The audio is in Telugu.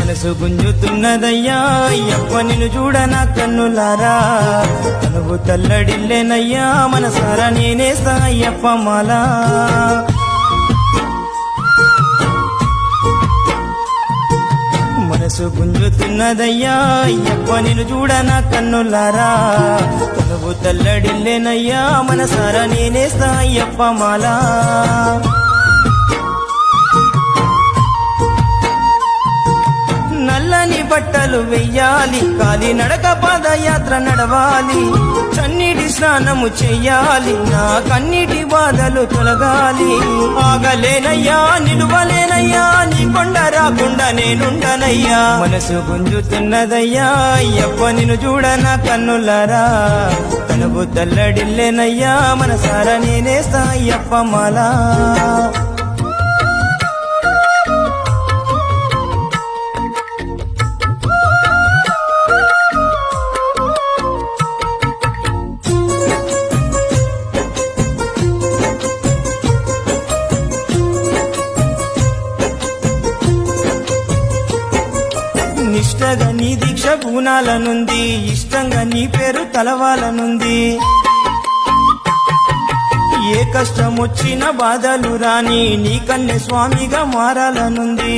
మనసు గుంజుతున్నదయ్యా అయ్యప్ప నిన్ను చూడ నా కన్నులారా తనువు తల్లడిల్లేనయ్యా మనసారా నేనేస్తా అయ్యప్ప మాలా మనసు గుంజుతున్నదయ్యా అయ్యప్ప నిన్ను చూడ నా కన్నులారా తనువు తల్లడిల్లేనయ్యా మనసారా నేనేస్తా అయ్యప్ప మాలా నల్లని బట్టలు వెయ్యాలి కాలి నడక పాదయాత్ర నడవాలి చన్నీటి స్నానము చెయ్యాలి నా కన్నీటి బాధలు తొలగాలి ఆగలేనయ్యా నిలువలేనయ్యా నీ కొండ రాకుండా నేనుండనయ్యా మనసు గుంజుతున్నదయ్యా అయ్యప్ప నిన్ను చూడ నా కన్నులారా తనువు తల్లడిల్లేనయ్యా మనసారా నేనేస్తా అయ్యప్ప మాలా నిష్టగా నీ దీక్ష పూనాలనుంది ఇష్టంగా నీ పేరు తలవాలనుంది ఏ కష్టం వచ్చిన బాధలు రాని నీ కన్నె స్వామిగా మారాలనుంది